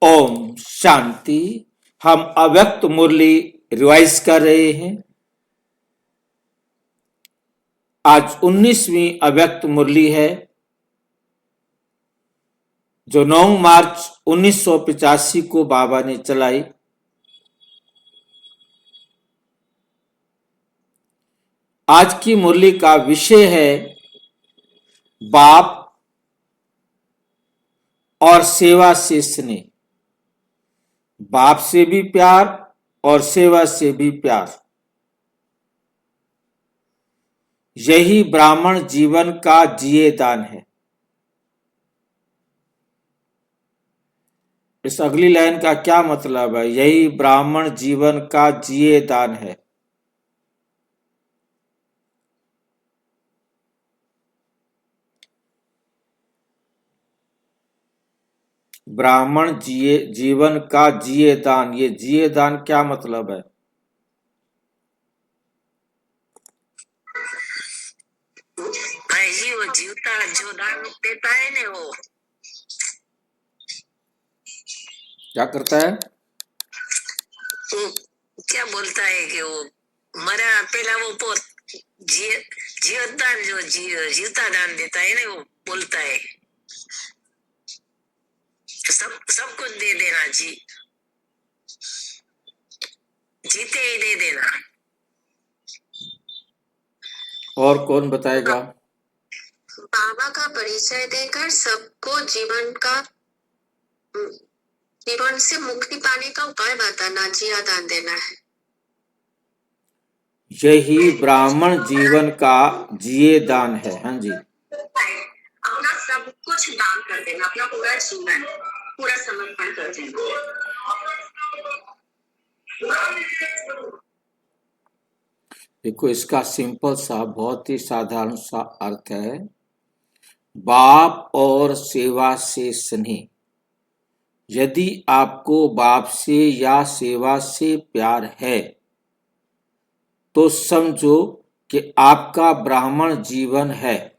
ओम शांति। हम अव्यक्त मुरली रिवाइज कर रहे हैं। आज 19वीं अव्यक्त मुरली है जो 9 मार्च 1985 को बाबा ने चलाई। आज की मुरली का विषय है बाप और सेवा से स्नेह। बाप से भी प्यार और सेवा से भी प्यार, यही ब्राह्मण जीवन का जिए दान है। इस अगली लाइन का क्या मतलब है? यही ब्राह्मण जीवन का जिए दान है। ब्राह्मण जीवन का जिए दान, ये जिए दान क्या मतलब है? भाई जी वो जीवता जो दान देता है ना, वो क्या करता है? क्या बोलता है कि वो मरा पहला वो जीवदान जो जीवता दान देता है ना, वो बोलता है सब कुछ दे देना जी, जीते ही दे देना। और कौन बताएगा? बाबा का परिचय देकर सबको जीवन से मुक्ति पाने का उपाय बताना, जिया दान देना है। यही ब्राह्मण जीवन का जिए दान है। हाँ जी, अपना सब कुछ दान कर देना, अपना पूरा जीवन पूरा समर्पण कर देना। देखो इसका सिंपल सा बहुत ही साधारण सा अर्थ है, बाप और सेवा से स्नेह। यदि आपको बाप से या सेवा से प्यार है तो समझो कि आपका ब्राह्मण जीवन है,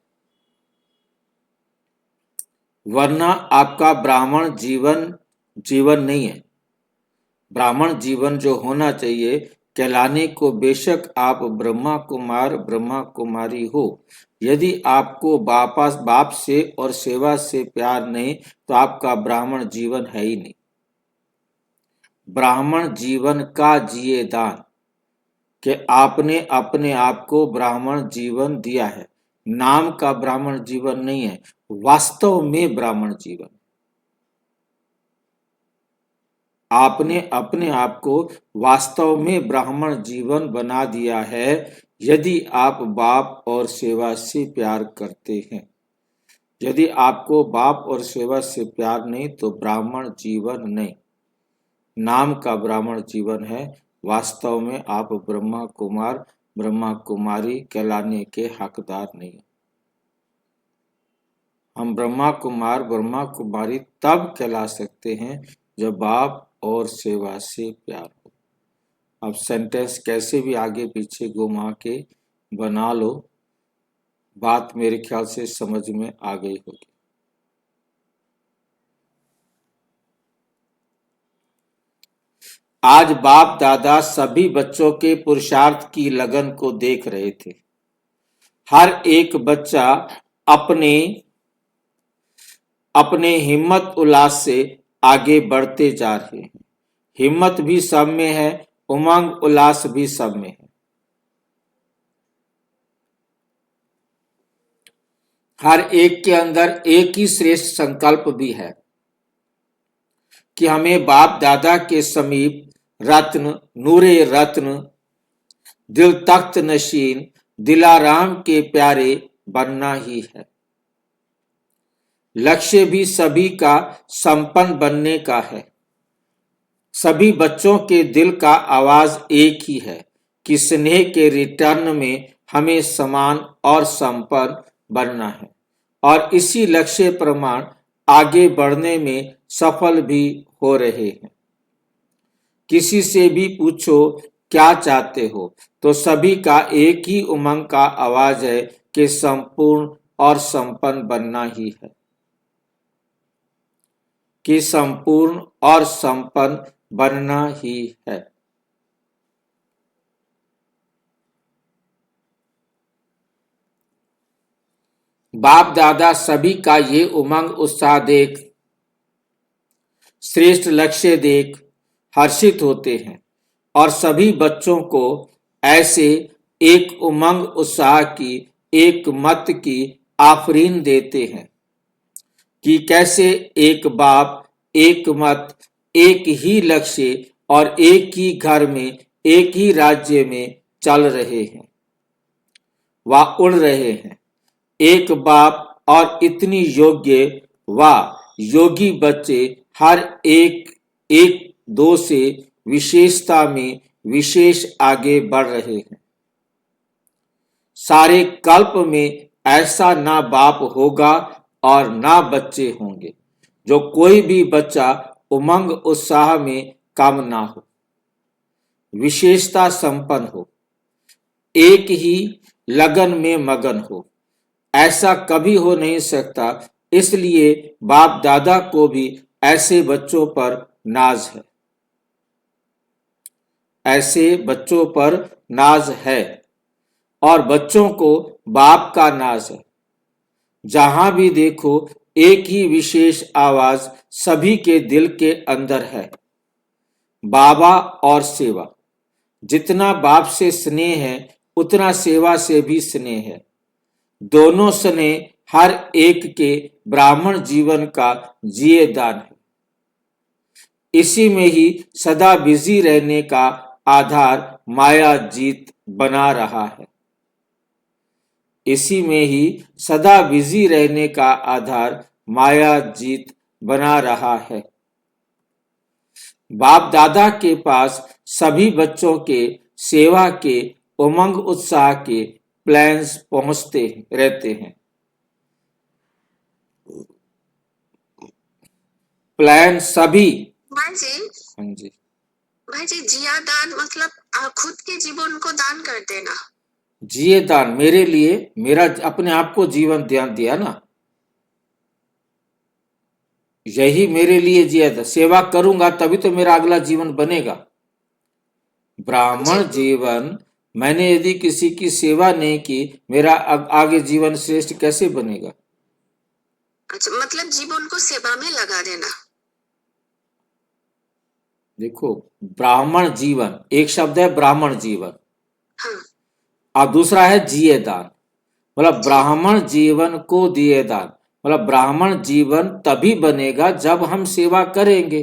वरना आपका ब्राह्मण जीवन नहीं है। ब्राह्मण जीवन जो होना चाहिए, कहलाने को बेशक आप ब्रह्मा कुमार ब्रह्मा कुमारी हो, यदि आपको बाप से और सेवा से प्यार नहीं तो आपका ब्राह्मण जीवन है ही नहीं। ब्राह्मण जीवन का जिए दान कि आपने अपने आप को ब्राह्मण जीवन दिया है। नाम का ब्राह्मण जीवन नहीं है, वास्तव में ब्राह्मण जीवन। आपने अपने आप को वास्तव में ब्राह्मण जीवन बना दिया है यदि आप बाप और सेवा से प्यार करते हैं। यदि आपको बाप और सेवा से प्यार नहीं तो ब्राह्मण जीवन नहीं, नाम का ब्राह्मण जीवन है। वास्तव में आप ब्रह्मा कुमार ब्रह्मा कुमारी कहलाने के हकदार नहीं। हम ब्रह्मा कुमार ब्रह्मा कुमारी तब कहला सकते हैं जब बाप और सेवा से प्यार हो। अब सेंटेंस कैसे भी आगे पीछे घुमा के बना लो, बात मेरे ख्याल से समझ में आ गई होगी। आज बाप दादा सभी बच्चों के पुरुषार्थ की लगन को देख रहे थे। हर एक बच्चा अपने हिम्मत उल्लास से आगे बढ़ते जा रहे हैं। हिम्मत भी सब में है, उमंग उल्लास भी सब में है। हर एक के अंदर एक ही श्रेष्ठ संकल्प भी है कि हमें बाप दादा के समीप रत्न नूरे रत्न दिल तख्त नशीन दिलाराम के प्यारे बनना ही है। लक्ष्य भी सभी का संपन्न बनने का है। सभी बच्चों के दिल का आवाज एक ही है कि स्नेह के रिटर्न में हमें समान और संपन्न बनना है, और इसी लक्ष्य प्रमाण आगे बढ़ने में सफल भी हो रहे हैं। किसी से भी पूछो क्या चाहते हो तो सभी का एक ही उमंग का आवाज है कि संपूर्ण और संपन्न बनना ही है। कि संपूर्ण और संपन्न बनना ही है। बाप दादा सभी का ये उमंग उत्साह देख, श्रेष्ठ लक्ष्य देख हर्षित होते हैं और सभी बच्चों को ऐसे एक उमंग उत्साह की, एक मत की आफरीन देते हैं कि कैसे एक बाप, एक मत, एक ही लक्ष्य और एक ही घर में, एक ही राज्य में चल रहे हैं व उड़ रहे हैं। एक बाप और इतनी योग्य व योगी बच्चे हर एक एक दो से विशेषता में विशेष आगे बढ़ रहे हैं। सारे कल्प में ऐसा ना बाप होगा और ना बच्चे होंगे जो कोई भी बच्चा उमंग उत्साह में कम ना हो, विशेषता संपन्न हो, एक ही लगन में मगन हो। ऐसा कभी हो नहीं सकता, इसलिए बाप दादा को भी ऐसे बच्चों पर नाज है, ऐसे बच्चों पर नाज है और बच्चों को बाप का नाज है। जहां भी देखो एक ही विशेष आवाज सभी के दिल के अंदर है, बाबा और सेवा। जितना बाप से स्नेह है उतना सेवा से भी स्नेह है। दोनों स्नेह हर एक के ब्राह्मण जीवन का जिये दान है। इसी में ही सदा बिजी रहने का आधार माया जीत बना रहा है। इसी में ही सदा बिजी रहने का आधार माया जीत बना रहा है। बाप दादा के पास सभी बच्चों के सेवा के उमंग उत्साह के प्लान्स पहुंचते रहते हैं। प्लान सभी। भाई जी, हाँ जी, भाई जी, जिया दान मतलब खुद के जीवन को दान कर देना। जिए दान मेरे लिए, मेरा अपने आप को जीवन ध्यान दिया ना, यही मेरे लिए जिया था। सेवा करूंगा तभी तो मेरा अगला जीवन बनेगा। ब्राह्मण जीवन, मैंने यदि किसी की सेवा नहीं की, मेरा आगे जीवन श्रेष्ठ कैसे बनेगा? अच्छा, मतलब जीवन को सेवा में लगा देना। देखो, ब्राह्मण जीवन एक शब्द है, ब्राह्मण जीवन, हाँ, और दूसरा है जिए दान। मतलब ब्राह्मण जीवन को दिए दान, मतलब ब्राह्मण जीवन तभी बनेगा जब हम सेवा करेंगे।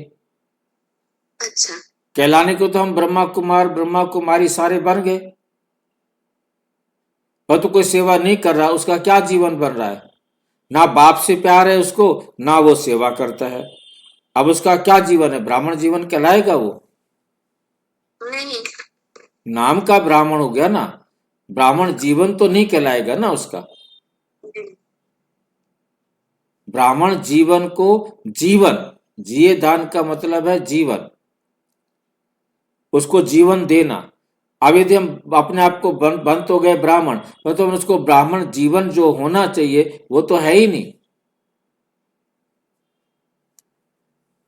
अच्छा, कहलाने को तो हम ब्रह्मा कुमार, ब्रह्मा कुमारी सारे बन गए, पर तो कोई सेवा नहीं कर रहा, उसका क्या जीवन बन रहा है? ना बाप से प्यार है उसको, ना वो सेवा करता है। अब उसका क्या जीवन है? ब्राह्मण जीवन कहलाएगा वो? नहीं। नाम का ब्राह्मण हो गया ना, ब्राह्मण जीवन तो नहीं कहलाएगा ना उसका। ब्राह्मण जीवन को जीवन, जिए दान का मतलब है जीवन, उसको जीवन देना। अब यदि हम अपने आप को बन तो गए ब्राह्मण, तो उसको ब्राह्मण जीवन जो होना चाहिए वो तो है ही नहीं।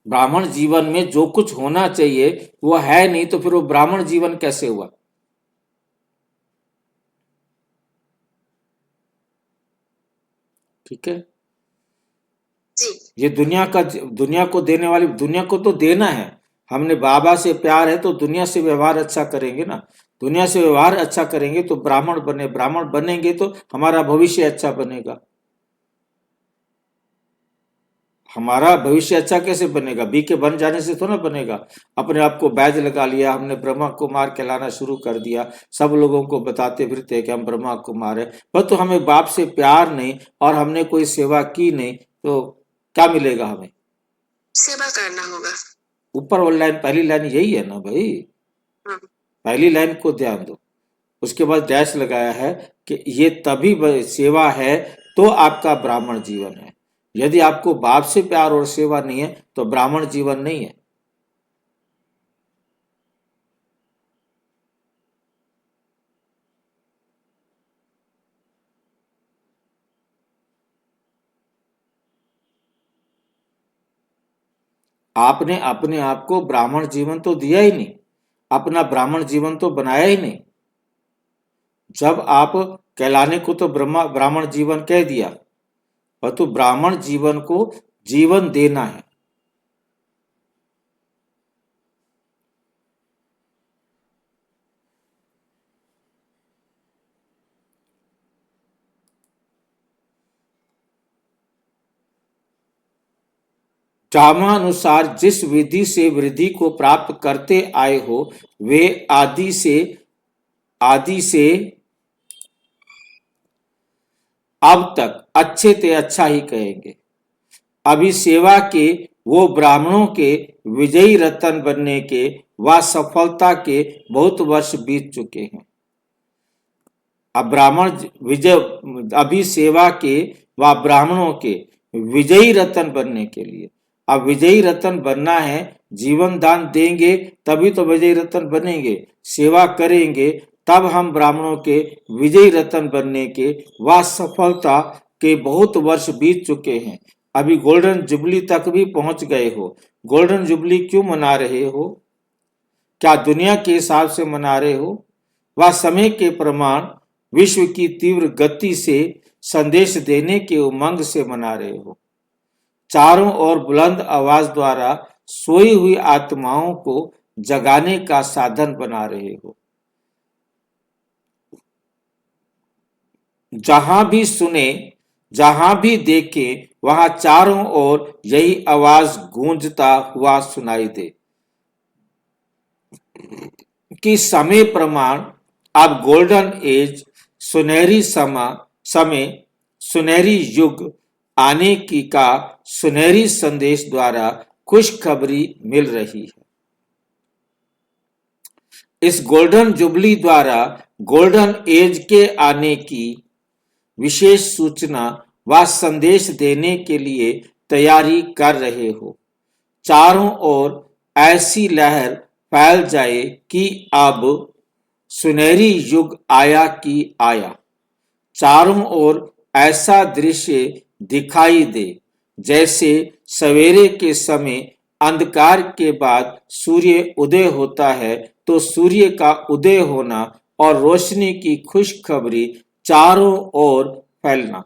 ब्राह्मण जीवन में जो कुछ होना चाहिए वो है नहीं, तो फिर वो ब्राह्मण जीवन कैसे हुआ? ठीक है, ये दुनिया को देने वाली, दुनिया को तो देना है। हमने बाबा से प्यार है तो दुनिया से व्यवहार अच्छा करेंगे ना। दुनिया से व्यवहार अच्छा करेंगे तो ब्राह्मण बनेंगे तो हमारा भविष्य अच्छा बनेगा। हमारा भविष्य अच्छा कैसे बनेगा? बीके बन जाने से थोड़ा बनेगा। अपने आप को बैज लगा लिया हमने, ब्रह्मा कुमार कहलाना शुरू कर दिया, सब लोगों को बताते फिरते कि हम ब्रह्मा कुमार है, पर तो हमें बाप से प्यार नहीं और हमने कोई सेवा की नहीं, तो क्या मिलेगा हमें? सेवा करना होगा। ऊपर वाली लाइन, पहली लाइन यही है ना भाई, हाँ, पहली लाइन को ध्यान दो। उसके बाद डैश लगाया है कि ये तभी सेवा है तो आपका ब्राह्मण जीवन है। यदि आपको बाप से प्यार और सेवा नहीं है तो ब्राह्मण जीवन नहीं है। आपने अपने आप को ब्राह्मण जीवन तो दिया ही नहीं, अपना ब्राह्मण जीवन तो बनाया ही नहीं। जब आप कहलाने को तो ब्राह्मण जीवन कह दिया, पर तो ब्राह्मण जीवन को जीवन देना है। ड्रामानुसार जिस विधि से वृद्धि को प्राप्त करते आए हो, वे आदि से अब तक अच्छे ते अच्छा ही कहेंगे। अभी सेवा के वो ब्राह्मणों के विजयी रतन बनने के व सफलता के बहुत वर्ष बीत चुके हैं। अब ब्राह्मण विजय, अभी सेवा के व ब्राह्मणों के विजयी रतन बनने के लिए, अब विजयी रतन बनना है, जीवन दान देंगे तभी तो विजयी रतन बनेंगे, सेवा करेंगे तब हम ब्राह्मणों के विजयी रतन बनने के व सफलता के बहुत वर्ष बीत चुके हैं। अभी गोल्डन जुबली तक भी पहुंच गए हो। गोल्डन जुबली क्यों मना रहे हो? क्या दुनिया के हिसाब से मना रहे हो, वह समय के प्रमाण विश्व की तीव्र गति से संदेश देने के उमंग से मना रहे हो? चारों ओर बुलंद आवाज द्वारा सोई हुई आत्माओं को जगाने का साधन बना रहे हो। जहां भी सुने, जहां भी देखे, वहां चारों ओर यही आवाज गूंजता हुआ सुनाई दे कि समय प्रमाण अब गोल्डन एज, सुनहरी समय, सुनहरी युग आने की का सुनहरी संदेश द्वारा खुशखबरी मिल रही है। इस गोल्डन जुबली द्वारा गोल्डन एज के आने की विशेष सूचना व संदेश देने के लिए तैयारी कर रहे हो। चारों ओर ऐसी लहर फैल जाए कि अब सुनहरी युग आया कि आया। चारों ओर ऐसा दृश्य दिखाई दे जैसे सवेरे के समय अंधकार के बाद सूर्य उदय होता है, तो सूर्य का उदय होना और रोशनी की खुशखबरी चारों ओर फैलना।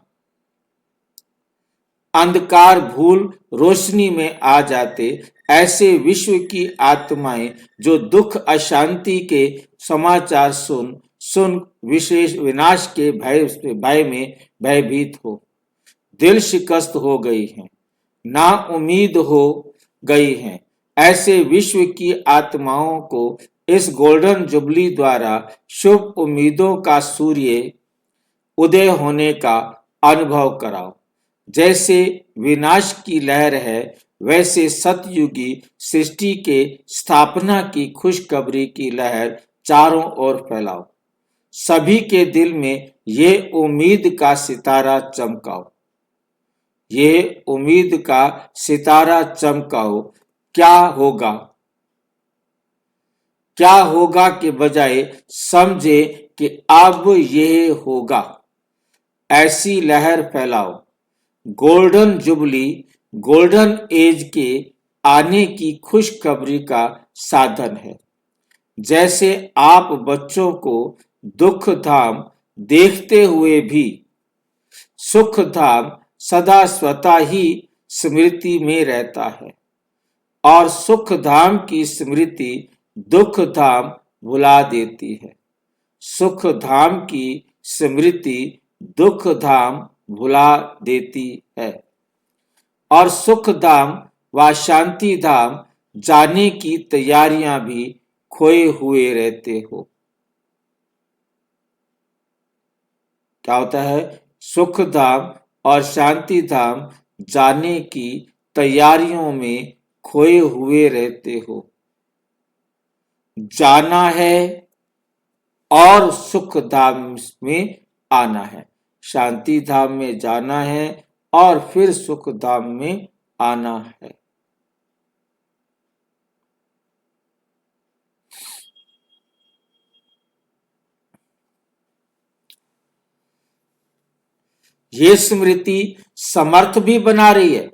अंधकार भूल रोशनी में आ जाते, ऐसे विश्व की आत्माएं जो दुख अशांति के समाचार सुन विशेष विनाश के भय में भयभीत हो, दिल शिकस्त हो गई हैं, ना उम्मीद हो गई हैं। ऐसे विश्व की आत्माओं को इस गोल्डन जुबली द्वारा शुभ उम्मीदों का सूर्य उदय होने का अनुभव कराओ। जैसे विनाश की लहर है, वैसे सतयुगी सृष्टि के स्थापना की खुशखबरी की लहर चारों ओर फैलाओ। सभी के दिल में ये उम्मीद का सितारा चमकाओ। ये उम्मीद का सितारा चमकाओ। क्या होगा? क्या होगा के बजाय समझे कि अब यह होगा, ऐसी लहर फैलाओ। गोल्डन जुबली गोल्डन एज के आने की खुशखबरी का साधन है। जैसे आप बच्चों को दुख धाम देखते हुए भी सुख धाम सदा स्वतः ही स्मृति में रहता है, और सुख धाम की स्मृति दुख धाम भुला देती है। सुख धाम की स्मृति दुख धाम भुला देती है, और सुख धाम व शांति धाम जाने की तैयारियां भी खोए हुए रहते हो। क्या होता है? सुख धाम और शांति धाम जाने की तैयारियों में खोए हुए रहते हो। जाना है और सुख धाम में आना है, शांति धाम में जाना है और फिर सुख धाम में आना है। ये स्मृति समर्थ भी बना रही है।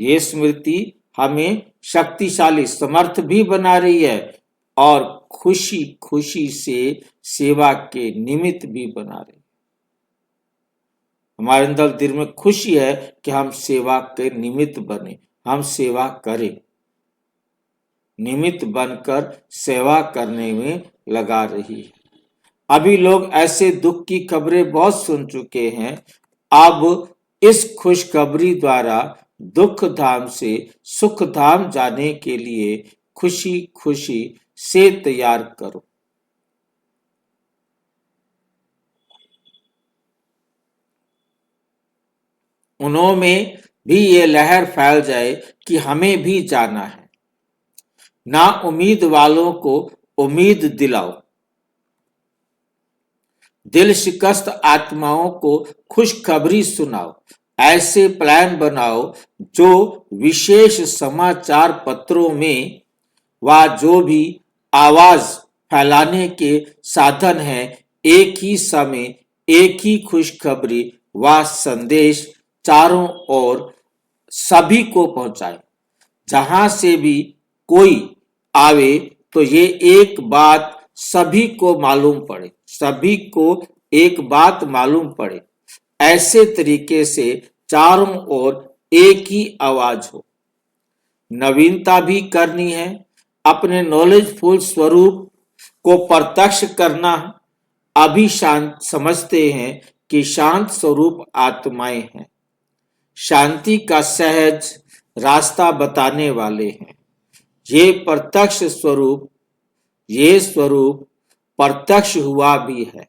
ये स्मृति हमें शक्तिशाली समर्थ भी बना रही है और खुशी खुशी से सेवा के निमित्त भी बना रही है। हमारे अंदर दिल में खुशी है कि हम सेवा के निमित्त बने, हम सेवा करें, निमित्त बनकर सेवा करने में लगा रही है। अभी लोग ऐसे दुख की खबरें बहुत सुन चुके हैं। अब इस खुशखबरी द्वारा दुख धाम से सुख धाम जाने के लिए खुशी खुशी से तैयार करो। उनमें भी ये लहर फैल जाए कि हमें भी जाना है। ना उम्मीद वालों को उम्मीद दिलाओ, दिल शिकस्त आत्माओं को खुशखबरी सुनाओ। ऐसे प्लान बनाओ जो विशेष समाचार पत्रों में व जो भी आवाज फैलाने के साधन है, एक ही समय एक ही खुशखबरी व संदेश चारों ओर सभी को पहुंचाए। जहां से भी कोई आवे तो ये एक बात सभी को मालूम पड़े, सभी को एक बात मालूम पड़े। ऐसे तरीके से चारों ओर एक ही आवाज हो। नवीनता भी करनी है, अपने नॉलेजफुल स्वरूप को प्रत्यक्ष करना। अभी शांत समझते हैं कि शांत स्वरूप आत्माएं हैं, शांति का सहज रास्ता बताने वाले हैं। ये प्रत्यक्ष स्वरूप, ये स्वरूप प्रत्यक्ष हुआ भी है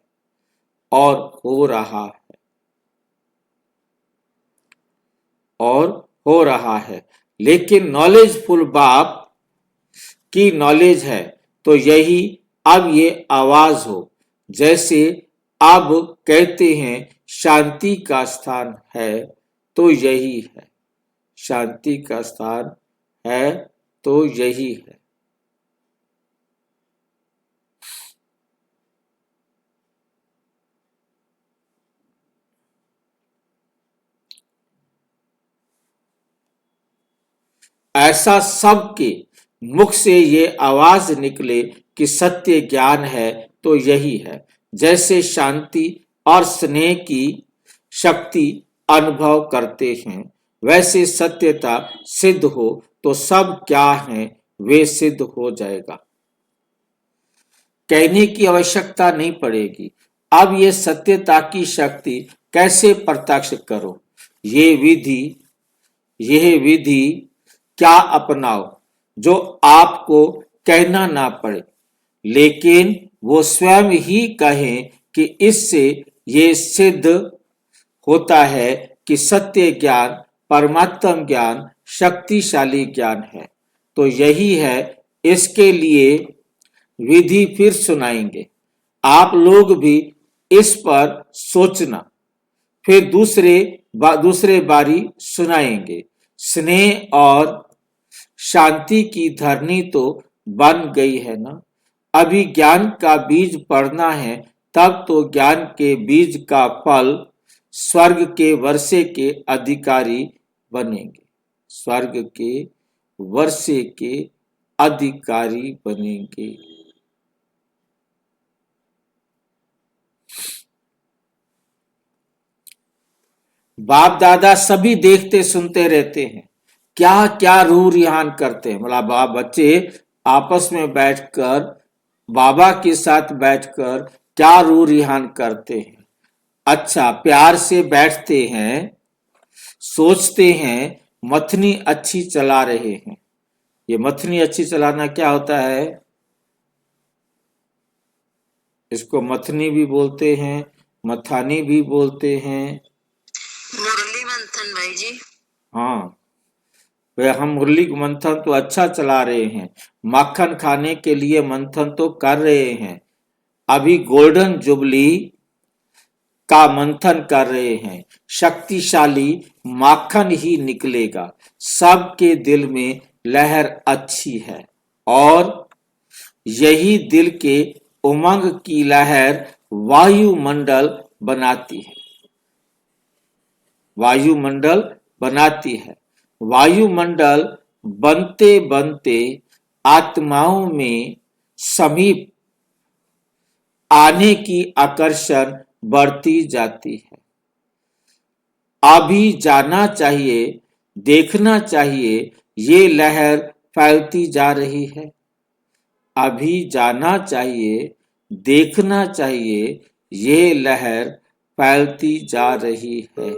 और हो रहा है, और हो रहा है। लेकिन नॉलेजफुल बाप की नॉलेज है तो यही अब ये आवाज हो। जैसे अब कहते हैं शांति का स्थान है तो यही है, शांति का स्थान है तो यही है। ऐसा सबके मुख से ये आवाज निकले कि सत्य ज्ञान है तो यही है। जैसे शांति और स्नेह की शक्ति अनुभव करते हैं, वैसे सत्यता सिद्ध हो तो सब क्या है वे सिद्ध हो जाएगा। कहने की आवश्यकता नहीं पड़ेगी। अब ये सत्यता की शक्ति कैसे प्रत्यक्ष करो, यह विधि क्या अपनाओ जो आपको कहना ना पड़े, लेकिन वो स्वयं ही कहें कि इससे ये सिद्ध होता है कि सत्य ज्ञान, परमात्म ज्ञान शक्तिशाली ज्ञान है। तो यही है, इसके लिए विधि फिर सुनाएंगे। आप लोग भी इस पर सोचना, फिर दूसरे बारी सुनाएंगे। स्नेह और शांति की धरनी तो बन गई है ना। अभी ज्ञान का बीज पड़ना है, तब तो ज्ञान के बीज का फल स्वर्ग के वर्षे के अधिकारी बनेंगे, स्वर्ग के वर्षे के अधिकारी बनेंगे। बाप दादा सभी देखते सुनते रहते हैं, क्या क्या रूह रिहान करते हैं। मतलब बाप बच्चे आपस में बैठकर, बाबा के साथ बैठकर क्या रूह रिहान करते हैं। अच्छा, प्यार से बैठते हैं, सोचते हैं मथनी अच्छी चला रहे हैं। ये मथनी अच्छी चलाना क्या होता है? इसको मथनी भी बोलते हैं, मथानी भी बोलते हैं। मुरली मंथन भाई जी। हाँ, वे हम मुरली मंथन तो अच्छा चला रहे हैं, माखन खाने के लिए मंथन तो कर रहे हैं। अभी गोल्डन जुबली का मंथन कर रहे हैं, शक्तिशाली माखन ही निकलेगा। सबके दिल में लहर अच्छी है और यही दिल के उमंग की लहर वायुमंडल बनाती है, वायुमंडल बनाती है। वायुमंडल बनते बनते आत्माओं में समीप आने की आकर्षण बढ़ती जाती है। अभी जाना चाहिए, देखना चाहिए, ये लहर फैलती जा रही है। अभी जाना चाहिए, देखना चाहिए, ये लहर फैलती जा रही है।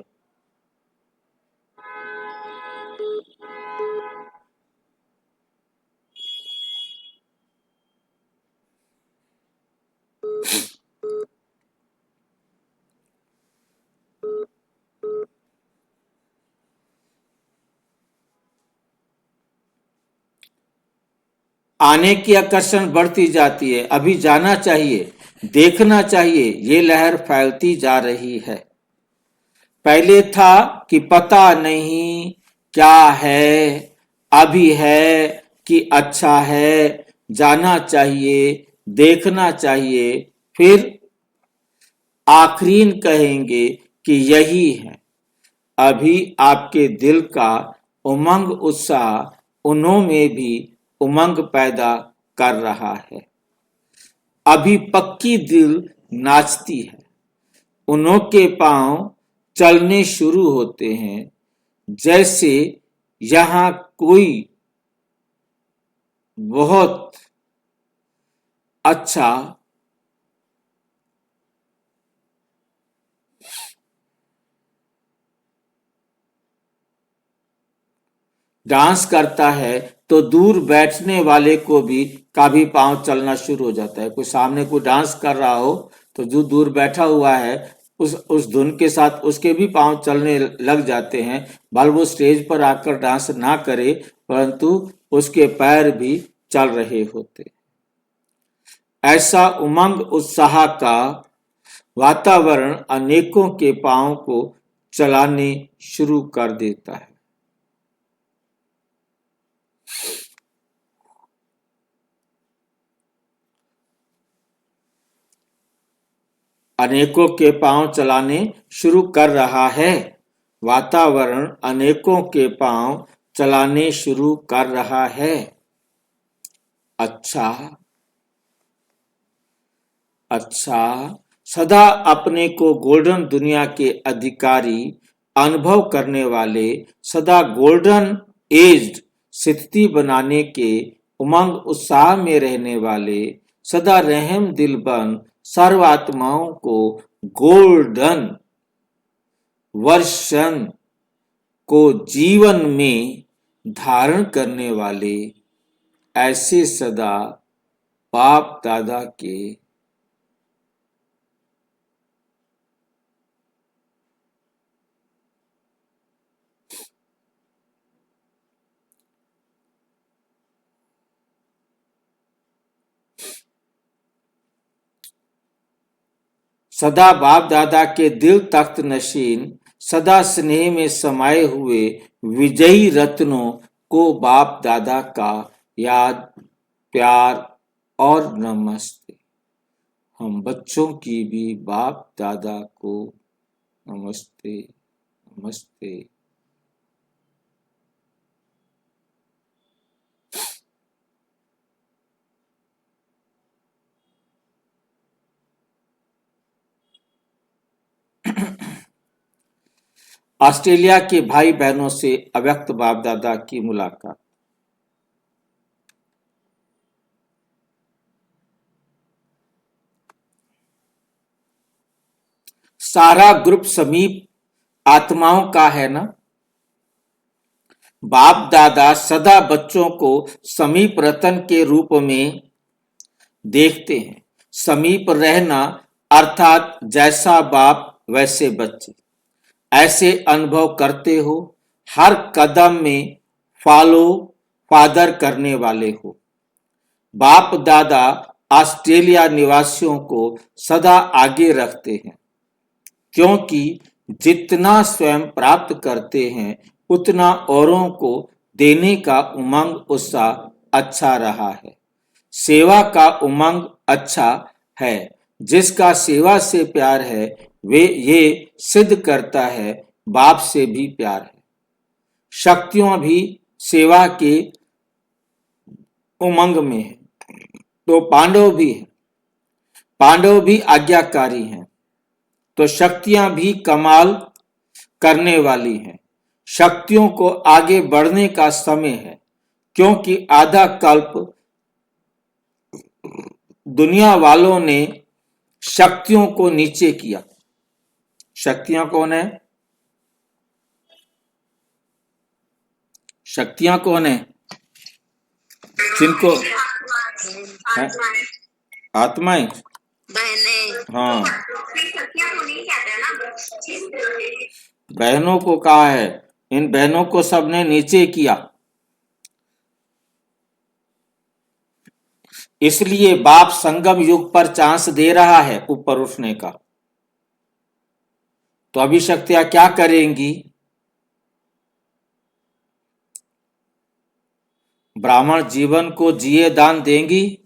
आने की आकर्षण बढ़ती जाती है। अभी जाना चाहिए, देखना चाहिए, ये लहर फैलती जा रही है। पहले था कि पता नहीं क्या है, अभी है कि अच्छा है, जाना चाहिए, देखना चाहिए, फिर आखरीन कहेंगे कि यही है। अभी आपके दिल का उमंग उत्साह उन्हों में भी उमंग पैदा कर रहा है। अभी पक्की दिल नाचती है। उन्हों के पांव चलने शुरू होते हैं, जैसे यहाँ कोई बहुत अच्छा डांस करता है तो दूर बैठने वाले को भी पांव चलना शुरू हो जाता है। कोई सामने कोई डांस कर रहा हो तो जो दूर बैठा हुआ है उस धुन के साथ उसके भी पांव चलने लग जाते हैं। भले वो स्टेज पर आकर डांस ना करे, परंतु उसके पैर भी चल रहे होते। ऐसा उमंग उत्साह का वातावरण अनेकों के पांव को चलाने शुरू कर देता है। अनेकों के पांव चलाने शुरू कर रहा है। वातावरण अनेकों के पांव चलाने शुरू कर रहा है। अच्छा, अच्छा, सदा अपने को गोल्डन दुनिया के अधिकारी अनुभव करने वाले, सदा गोल्डन एज्ड स्थिति बनाने के उमंग उत्साह में रहने वाले, सदा रहम दिल बन सर्वात्माओं को गोल्डन वर्षन को जीवन में धारण करने वाले, ऐसे सदा बाप दादा के सदा बाप दादा के दिल तख्त नशीन, सदा स्नेह में समाये हुए विजयी रत्नों को बाप दादा का याद, प्यार और नमस्ते। हम बच्चों की भी बाप दादा को नमस्ते, नमस्ते। ऑस्ट्रेलिया के भाई बहनों से अव्यक्त बाप दादा की मुलाकात। सारा ग्रुप समीप आत्माओं का है ना। बाप दादा सदा बच्चों को समीप रतन के रूप में देखते हैं। समीप रहना अर्थात जैसा बाप वैसे बच्चे, ऐसे अनुभव करते हो। हर कदम में फॉलो फादर करने वाले हो। बाप दादा ऑस्ट्रेलिया निवासियों को सदा आगे रखते हैं, क्योंकि जितना स्वयं प्राप्त करते हैं उतना औरों को देने का उमंग उत्साह अच्छा रहा है। सेवा का उमंग अच्छा है। जिसका सेवा से प्यार है वे ये सिद्ध करता है बाप से भी प्यार है। शक्तियां भी सेवा के उमंग में है, तो पांडव भी आज्ञाकारी हैं, तो शक्तियां भी कमाल करने वाली हैं। शक्तियों को आगे बढ़ने का समय है, क्योंकि आधा कल्प दुनिया वालों ने शक्तियों को नीचे किया। शक्तियां कौन है? शक्तियां कौन है? जिनको है? आत्माएं, हाँ, बहनों को कहा है, इन बहनों को सबने नीचे किया। इसलिए बाप संगम युग पर चांस दे रहा है ऊपर उठने का। तो अभी शक्तियां क्या करेंगी? ब्राह्मण जीवन को जिए दान देंगी।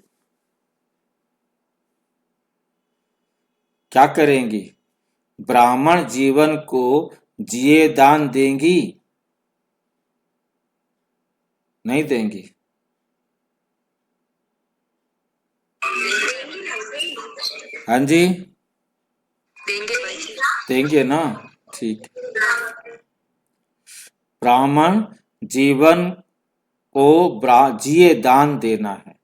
क्या करेंगी? ब्राह्मण जीवन को जिए दान देंगी? नहीं देंगी? हाँ जी, देंगे ना, ठीक। ब्राह्मण जीवन को जिए दान देना है,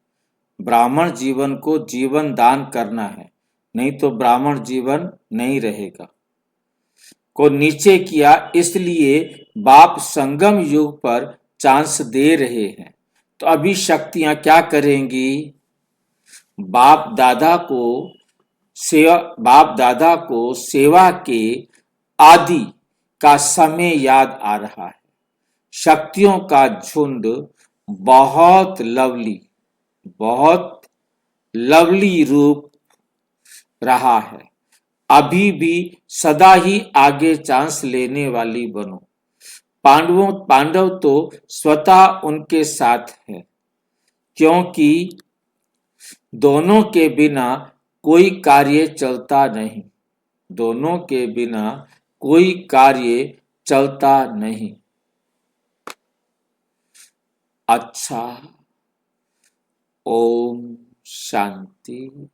ब्राह्मण जीवन को जीवन दान करना है, नहीं तो ब्राह्मण जीवन नहीं रहेगा। को नीचे किया, इसलिए बाप संगम युग पर चांस दे रहे हैं। तो अभी शक्तियां क्या करेंगी? बाप दादा को सेवा के आदि का समय याद आ रहा है। शक्तियों का झुंड बहुत लवली रूप रहा है। अभी भी सदा ही आगे चांस लेने वाली बनो। पांडव तो स्वतः उनके साथ है, क्योंकि दोनों के बिना कोई कार्य चलता नहीं। दोनों के बिना कोई कार्य चलता नहीं। अच्छा, ओम शांति।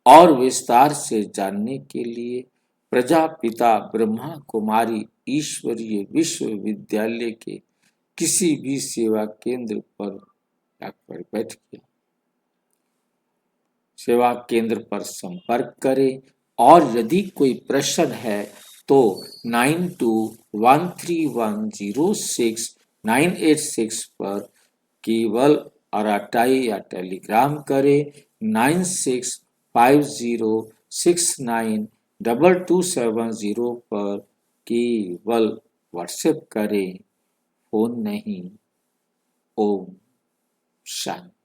और विस्तार से जानने के लिए प्रजापिता ब्रह्मा कुमारी ईश्वरीय विश्वविद्यालय के किसी भी सेवा केंद्र पर जाकर बैठिए। सेवा केंद्र पर संपर्क करें, और यदि कोई प्रश्न है तो 9213106986 पर केवल अराटाई या टेलीग्राम करें। 9650692270 पर केवल व्हाट्सएप करें, फोन नहीं। ओम शांति।